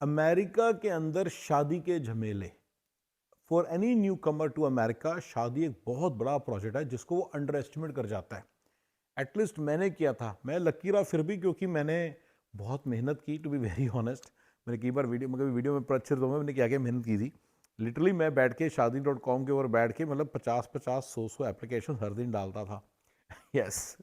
America के अंदर शादी के झमेले। For any newcomer to America, शादी एक बहुत बड़ा प्रोजेक्ट है जिसको वो अंडर एस्टिमेट कर जाता है। एटलीस्ट मैंने किया था, मैं लकी रहा फिर भी, क्योंकि मैंने बहुत मेहनत की, टू बी वेरी ऑनेस्ट। मैंने कई बार वीडियो में प्रचलित हूँ, मैंने क्या क्या मेहनत की थी। लिटरली मैं बैठ के शादी.com के ऊपर बैठ के मतलब 50-50 100 एप्लीकेशन हर दिन डालता था। Yes.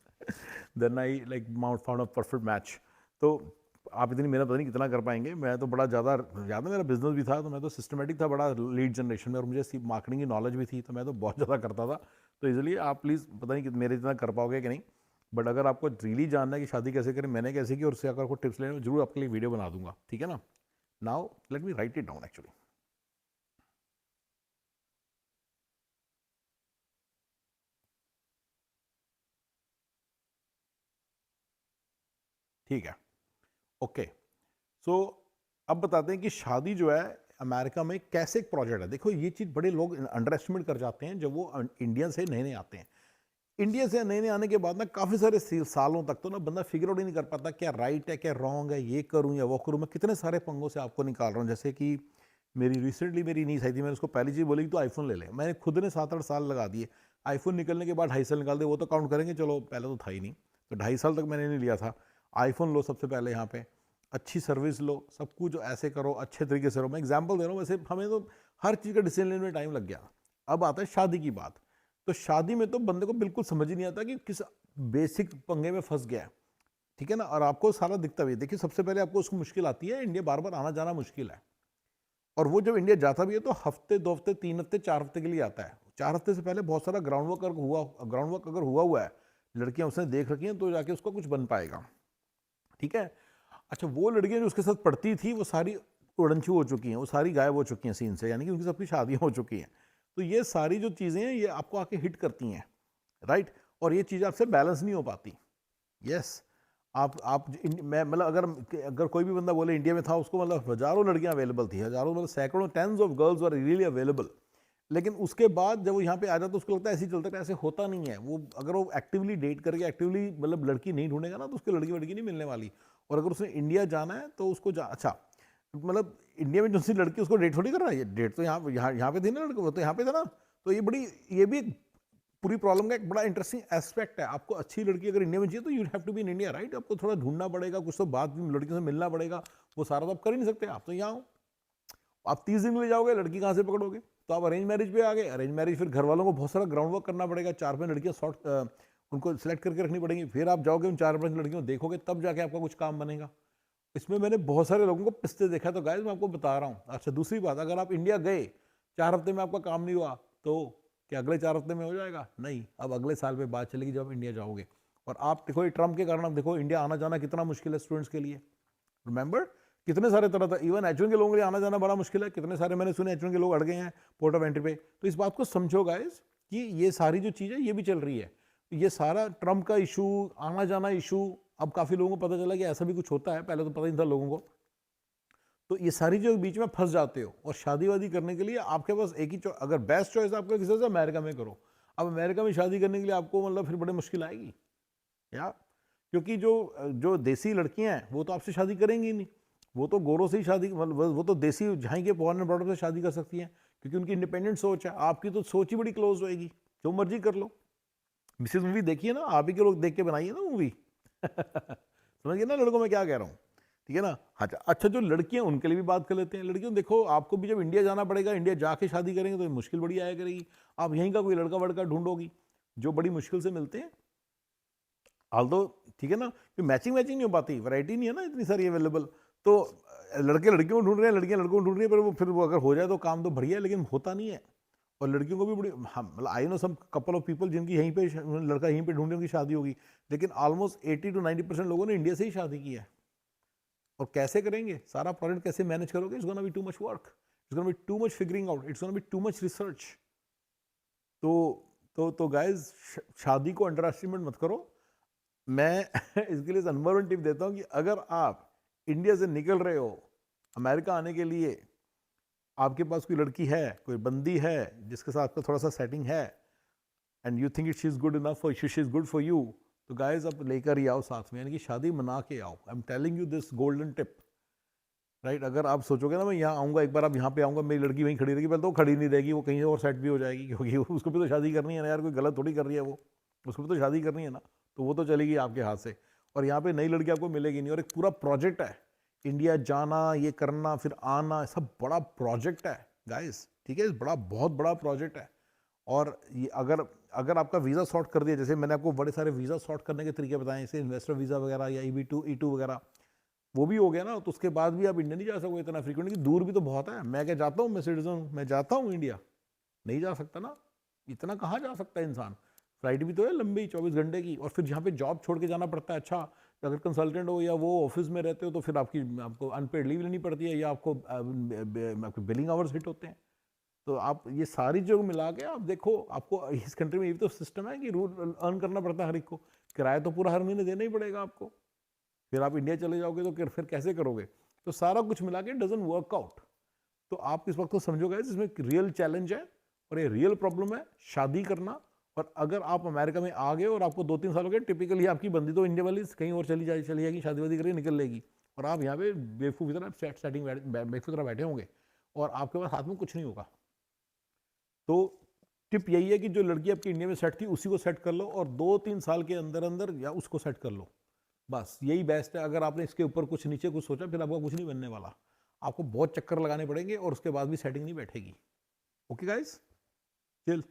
Then I like mount found a perfect match. तो आप इतनी मेहनत पता नहीं कितना कर पाएंगे। मैं तो बड़ा ज़्यादा, ज़्यादा मेरा बिजनेस भी था, तो मैं तो सिस्टमेटिक था बड़ा लीड जनरेशन में, और मुझे मार्केटिंग की नॉलेज भी थी, तो मैं तो बहुत ज़्यादा करता था। तो इसलिए आप प्लीज़, पता नहीं कि मेरे जितना कर पाओगे कि नहीं, बट अगर आपको रियली जानना है कि शादी कैसे करें, मैंने कैसे की, और उससे अगर आपको टिप्स लेने, जरूर आपके लिए वीडियो बना दूंगा, ठीक है ना। Now let me right it down actually. ठीक है, ओके। सो अब बताते हैं कि शादी जो है अमेरिका में कैसे एक प्रोजेक्ट है। देखो, ये चीज़ बड़े लोग अंडर एस्टिमेट कर जाते हैं जब वो इंडिया से नए नए आते हैं। इंडिया से नए नए आने के बाद ना काफ़ी सारे सालों तक तो ना बंदा फिगर आउट ही नहीं कर पाता क्या राइट है क्या रॉन्ग है, ये करूँ या वो करूँ। मैं कितने सारे पंगों से आपको निकाल रहा हूँ। जैसे कि रिसेंटली मेरी नीस आई थी, मैंने उसको पहली चीज़ बोली कि तो आईफोन ले ले। मैंने खुद ने 7-8 साल लगा दिए। आईफोन निकलने के बाद 2.5 साल निकाल दे, वो तो काउंट करेंगे, चलो पहले तो था ही नहीं, तो 2.5 साल तक मैंने नहीं लिया था। आईफोन लो सबसे पहले, यहाँ पे अच्छी सर्विस लो, सब कुछ ऐसे करो, अच्छे तरीके से रहो। मैं एग्जाम्पल दे रहा हूँ, वैसे हमें तो हर चीज़ का डिसीजन लेने में टाइम लग गया। अब आता है शादी की बात। तो शादी में तो बंदे को बिल्कुल समझ ही नहीं आता कि किस बेसिक पंगे में फंस गया है, ठीक है ना। और आपको सारा दिखता भी है। देखिए, सबसे पहले आपको उसको मुश्किल आती है, इंडिया बार बार आना जाना मुश्किल है। और वो जब इंडिया जाता भी है तो हफ्ते 2 हफ्ते 3 हफ्ते 4 हफ्ते के लिए आता है। 4 हफ्ते से पहले बहुत सारा ग्राउंड वर्क अगर हुआ हुआ है, लड़कियां उसने देख रखी हैं, तो जाके उसका कुछ बन पाएगा, ठीक है। अच्छा, वो लड़कियां जो उसके साथ पढ़ती थी वो सारी उड़नछू हो चुकी हैं, वो सारी गायब हो चुकी हैं सीन से, यानी कि उनकी सबकी शादियां हो चुकी हैं। तो ये सारी जो चीज़ें हैं ये आपको आके हिट करती हैं, राइट। और ये चीज़ आपसे बैलेंस नहीं हो पाती। यस। मैं मतलब, अगर अगर कोई भी बंदा बोले इंडिया में था, उसको मतलब हजारों लड़कियां अवेलेबल थी, हजारों मतलब सैकड़ों, tens of girls were really available. लेकिन उसके बाद जब वो यहाँ पे आ जाता तो उसको लगता है ऐसे ही चलता है, ऐसे होता नहीं है। वो अगर वो एक्टिवली डेट करके एक्टिवली मतलब लड़की नहीं ढूंढेगा ना, तो उसको लड़की वड़की नहीं मिलने वाली। और अगर उसने इंडिया जाना है तो उसको अच्छा, मतलब इंडिया में जो सी लड़की उसको डेट थोड़ी कर रहा है, ये डेट तो यहाँ पे थी ना लड़का, वो तो यहाँ पे था ना। तो ये भी पूरी प्रॉब्लम का एक बड़ा इंटरेस्टिंग एस्पेक्ट है। आपको अच्छी लड़की अगर इंडिया में चाहिए तो you have to be in India, right. आपको थोड़ा ढूंढना पड़ेगा, कुछ तो बात लड़कियों से मिलना पड़ेगा। वो सारा तो आप कर ही नहीं सकते, आप तो यहाँ हो। आप 30 दिन ले जाओगे, लड़की कहाँ से पकड़ोगे। तो आप अरेंज मैरिज पे आ गए। अरेंज मैरिज फिर घर वालों को बहुत सारा ग्राउंड वर्क करना पड़ेगा, 4-5 लड़कियां उनको सिलेक्ट करके रखनी पड़ेंगी। फिर आप जाओगे, उन 4-5 लड़कियों को देखोगे, तब जाके आपका कुछ काम बनेगा। इसमें मैंने बहुत सारे लोगों को पिसते देखा। तो गाइस मैं आपको बता रहा हूँ। अच्छा, दूसरी बात, अगर आप इंडिया गए, 4 हफ्ते में आपका काम नहीं हुआ, तो क्या अगले 4 हफ्ते में हो जाएगा? नहीं, अब अगले साल पे बात चलेगी जब आप इंडिया जाओगे। और आप देखो, ये ट्रम्प के कारण आप देखो इंडिया आना जाना कितना मुश्किल है स्टूडेंट्स के लिए। रिमेंबर, कितने सारे तरह था, इवन H1 के लोगों के लिए आना जाना बड़ा मुश्किल है। कितने सारे मैंने सुने H1 के लोग अड़ गए हैं पोर्ट ऑफ एंट्री पे। तो इस बात को समझो गाइस कि ये सारी जो चीज़ है ये भी चल रही है। तो ये सारा ट्रम्प का इशू, आना जाना इशू, अब काफ़ी लोगों को पता चला कि ऐसा भी कुछ होता है, पहले तो पता नहीं था लोगों को। तो ये सारी जो बीच में फंस जाते हो, और शादी वादी करने के लिए आपके पास एक ही अगर बेस्ट चॉइस आपको किसी से, अमेरिका में करो। अब अमेरिका में शादी करने के लिए आपको मतलब फिर बड़ी मुश्किल आएगी यार। क्योंकि जो जो देसी लड़कियां हैं वो तो आपसे शादी करेंगी ही नहीं। वो तो गोरों से ही शादी, मतलब वो तो देसी झाई के बॉर्न एंड ब्रॉट अप से शादी कर सकती हैं, क्योंकि उनकी इंडिपेंडेंट सोच है। आपकी तो सोच ही बड़ी क्लोज होएगी, जो मर्जी कर लो। मिसेज मूवी देखिए ना, आप ही के लोग देख के बनाइए ना मूवी। समझिए ना लड़कों में क्या कह रहा हूँ, ठीक है ना। अच्छा अच्छा, जो लड़कियां उनके लिए भी बात कर लेते हैं। लड़कियों देखो, आपको भी जब इंडिया जाना पड़ेगा, इंडिया जाके शादी करेंगे तो मुश्किल बड़ी आया करेगी। आप यहीं का कोई लड़का वड़का ढूंढोगी जो बड़ी मुश्किल से मिलते हैं, दो, ठीक है ना। कि मैचिंग मैचिंग नहीं हो पाती, वैरायटी नहीं है ना इतनी सारी अवेलेबल। तो लड़के लड़कियों को ढूंढ रहे हैं, लड़कियां लड़कों को ढूंढ रही है, पर वो फिर वो अगर हो जाए तो काम तो बढ़िया है, लेकिन होता नहीं है। और लड़कियों को भी बड़ी, हाँ मतलब I know some couple of people जिनकी यहीं पे लड़का यहीं पे ढूंढने उनकी शादी होगी। लेकिन ऑलमोस्ट 80 to 90% लोगों ने इंडिया से ही शादी की है। और कैसे करेंगे सारा प्रोजेक्ट, कैसे मैनेज करोगे? It's gonna be too much work, it's gonna be too much figuring out, it's gonna be too much research. तो गाइज, शादी को अंडर एस्टिमेट मत करो। मैं इसके लिए नंबर 1 टिप देता हूं कि अगर आप इंडिया से निकल रहे हो अमेरिका आने के लिए, आपके पास कोई लड़की है, कोई बंदी है जिसके साथ आपका थोड़ा सा सेटिंग है, and you think it she is good enough for, she is good for you, तो गाइस आप लेकर ही आओ साथ में, यानी कि शादी मना के आओ। I am telling you this golden tip. Right. अगर आप सोचोगे ना मैं यहाँ आऊँगा, एक बार आप यहाँ पे आऊँगा, मेरी लड़की वहीं खड़ी रहेगी, पहले तो वो खड़ी नहीं रहेगी, वो कहीं और सेट भी हो जाएगी, क्योंकि उसको भी तो शादी करनी है ना यार, कोई गलत थोड़ी कर रही है वो, उसको भी तो शादी करनी है ना, तो वो तो चलेगी आपके हाथ से। और यहाँ पे नई लड़की आपको मिलेगी नहीं, और एक पूरा प्रोजेक्ट है, इंडिया जाना, ये करना, फिर आना, सब बड़ा प्रोजेक्ट है गाइस, ठीक है, बड़ा बहुत बड़ा प्रोजेक्ट है। और ये अगर अगर आपका वीज़ा सॉर्ट कर दिया, जैसे मैंने आपको बड़े सारे वीज़ा सॉर्ट करने के तरीके बताए, जैसे इन्वेस्टर वीज़ा वगैरह या ई2 वगैरह, वो भी हो गया ना, तो उसके बाद भी आप इंडिया नहीं जा सकोगे इतना फ्रीक्वेंटली, दूर भी तो बहुत है। मैं क्या जाता हूँ, मैं सिटीजन हूँ, मैं जाता हूँ इंडिया, नहीं जा सकता ना, इतना कहाँ जा सकता है इंसान। फ्लाइट भी तो है लंबी 24 घंटे की, और फिर जहाँ पे जॉब छोड़ के जाना पड़ता है। अच्छा, अगर कंसल्टेंट हो या वो ऑफिस में रहते हो, तो फिर आपको अनपेड लीव लेनी पड़ती है, या आपको बिलिंग आवर्स हिट होते हैं। तो आप ये सारी चीज़ों को मिला के आप देखो, आपको इस कंट्री में ये भी तो सिस्टम है कि रूल अर्न करना पड़ता है हर एक को, किराया तो पूरा हर महीने देना ही पड़ेगा आपको। फिर आप इंडिया चले जाओगे तो फिर कैसे करोगे? तो सारा कुछ मिला के डजंट वर्क आउट। तो आप इस वक्त तो समझो गाइस, इसमें रियल चैलेंज है और ये रियल प्रॉब्लम है शादी करना। और अगर आप अमेरिका में आ गए और आपको 2-3 साल हो गए, टिपिकली आपकी बंदी तो इंडिया वाली कहीं और चली जाएगी, शादी वादी करके निकल लेगी, और आप यहाँ पे बेवकूफ़ की तरह सेटिंग बेवकूफ़ की तरह बैठे होंगे, और आपके पास हाथ में कुछ नहीं होगा। तो टिप यही है कि जो लड़की आपकी इंडिया में सेट थी, उसी को सेट कर लो, और 2-3 साल के अंदर अंदर या उसको सेट कर लो, बस यही बेस्ट है। अगर आपने इसके ऊपर कुछ नीचे कुछ सोचा, फिर आपका कुछ नहीं बनने वाला, आपको बहुत चक्कर लगाने पड़ेंगे और उसके बाद भी सेटिंग नहीं बैठेगी। Okay guys, chill.